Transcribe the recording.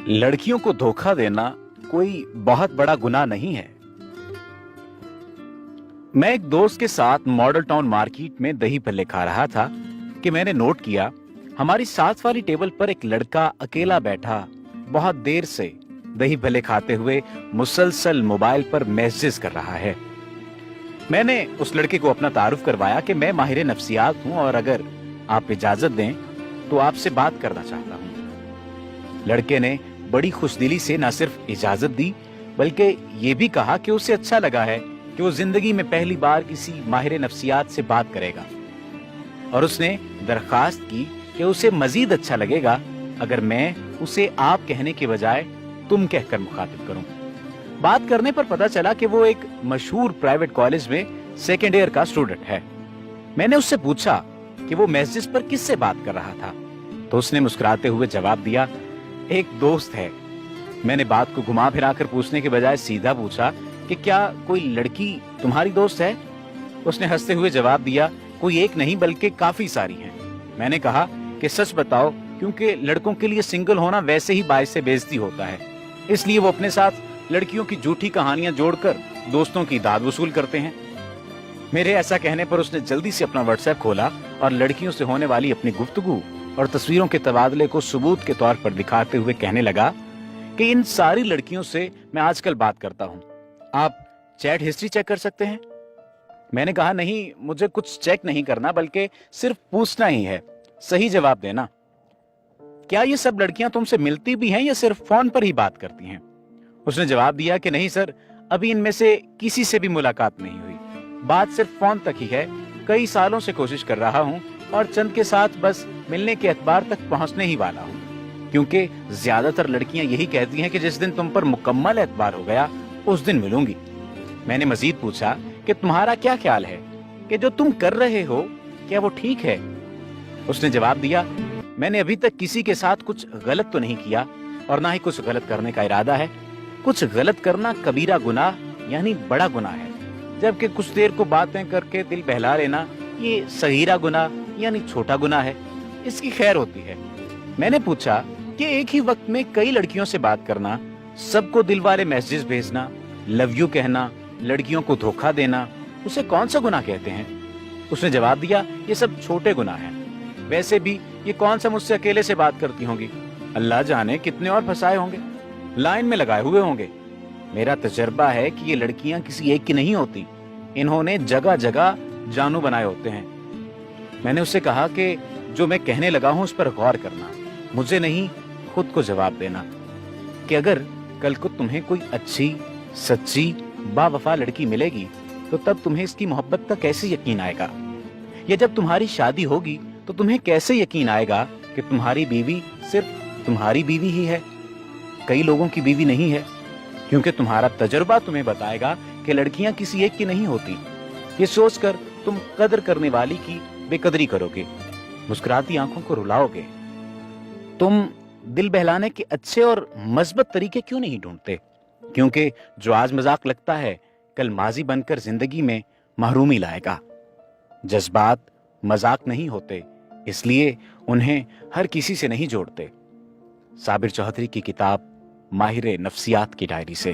लड़कियों को धोखा देना कोई बहुत बड़ा गुनाह नहीं है। मैं एक दोस्त के साथ मॉडल टाउन मार्केट में दही भल्ले खा रहा था कि मैंने नोट किया हमारी साथ वाली टेबल पर एक लड़का अकेला बैठा बहुत देर से दही भल्ले खाते हुए मुसलसल मोबाइल पर मैसेज कर रहा है। मैंने उस लड़के को अपना तारुफ करवाया कि मैं माहिर नफ्सियात हूं और अगर आप इजाजत दें तो आपसे बात करना चाहता हूं। लड़के ने बड़ी खुशदिली से न सिर्फ इजाजत दी बल्कि ये भी कहा कि उसे अच्छा लगा है कि वो जिंदगी में पहली बार किसी माहिर नफ्सियात से बात करेगा, और उसने दरखास्त की कि उसे मजीद अच्छा लगेगा अगर मैं उसे आप कहने के बजाय तुम कहकर मुखातिब करूं। बात करने पर पता चला कि वो एक मशहूर प्राइवेट कॉलेज में सेकेंड ईयर का स्टूडेंट है। मैंने उससे पूछा कि वो मैसेज पर किससे बात कर रहा था, तो उसने मुस्कुराते हुए जवाब दिया, एक दोस्त है। मैंने बात को घुमा फिराकर पूछने के बजाय सीधा पूछा कि क्या कोई लड़की तुम्हारी दोस्त है? उसने हंसते हुए जवाब दिया, कोई एक नहीं बल्कि काफी सारी हैं। मैंने कहा कि सच बताओ, क्योंकि लड़कों के लिए सिंगल होना वैसे ही बाइस से बेइज्जती होता है, इसलिए वो अपने साथ लड़कियों की झूठी कहानियां जोड़कर दोस्तों की दाद वसूल करते हैं। मेरे ऐसा कहने पर उसने जल्दी से अपना व्हाट्सएप खोला और लड़कियों से होने वाली अपनी गुफ्तगू और तस्वीरों के तबादले को सबूत के तौर पर दिखाते हुए कहने लगा कि इन सारी लड़कियों से मैं आजकल बात करता हूं, आप चैट हिस्ट्री चेक कर सकते हैं। मैंने कहा नहीं, मुझे कुछ चेक नहीं करना बल्कि सिर्फ पूछना ही है, सही जवाब देना। क्या ये सब लड़कियां तुमसे मिलती भी हैं या सिर्फ फोन पर ही बात करती हैं? उसने जवाब दिया कि नहीं सर, अभी इनमें से किसी से भी मुलाकात नहीं हुई, बात सिर्फ फोन तक ही है। कई सालों से कोशिश कर रहा हूं और चंद के साथ बस मिलने के एतबार तक पहुंचने ही वाला हूं, क्योंकि ज्यादातर लड़कियां यही कहती हैं कि जिस दिन तुम पर मुकम्मल एतबार हो गया उस दिन मिलूंगी। मैंने मजीद पूछा कि तुम्हारा क्या ख्याल है कि जो तुम कर रहे हो क्या वो ठीक है? उसने जवाब दिया, मैंने अभी तक किसी के साथ कुछ गलत तो नहीं किया और ना ही कुछ गलत करने का इरादा है। कुछ गलत करना कबीरा गुनाह यानी बड़ा गुनाह है, जबकि कुछ देर को बातें करके दिल बहला लेना ये सगीरा गुनाह यानी छोटा गुनाह है, इसकी खैर होती है। मैंने पूछा कि एक ही वक्त में कई लड़कियों से बात करना, सबको दिल वाले मैसेज भेजना, लव यू कहना, लड़कियों को धोखा देना, उसे कौन सा गुनाह कहते हैं? उसने जवाब दिया, ये सब छोटे गुनाह हैं। वैसे भी ये कौन सा मुझसे अकेले से बात करती होंगी, अल्लाह जाने कितने और फंसाए होंगे, लाइन में लगाए हुए होंगे। मेरा तजर्बा है कि ये लड़कियां किसी एक की नहीं होती, इन्होंने जगह जगह जानू बनाए होते हैं। मैंने उससे कहा कि जो मैं कहने लगा हूं उस पर गौर करना, मुझे नहीं खुद को जवाब देना कि अगर कल को तुम्हें कोई अच्छी सच्ची बावफा लड़की मिलेगी तो तब तुम्हें इसकी मोहब्बत का कैसे यकीन आएगा, या जब तुम्हारी शादी होगी तो तुम्हें कैसे यकीन आएगा कि तुम्हारी बीवी सिर्फ तुम्हारी बीवी ही है, कई लोगों की बीवी नहीं है, क्योंकि तुम्हारा तजुर्बा तुम्हें बताएगा कि लड़कियां किसी एक की नहीं होती। ये सोचकर तुम कदर करने वाली की बेकदरी करोगे, मुस्कुराती आंखों को रुलाओगे। तुम दिल बहलाने के अच्छे और मस्बत तरीके क्यों नहीं ढूंढते? क्योंकि जो आज मजाक लगता है कल माजी बनकर जिंदगी में महरूमी लाएगा। जज्बात मजाक नहीं होते, इसलिए उन्हें हर किसी से नहीं जोड़ते। साबिर चौधरी की किताब माहिर नफ्सियात की डायरी से।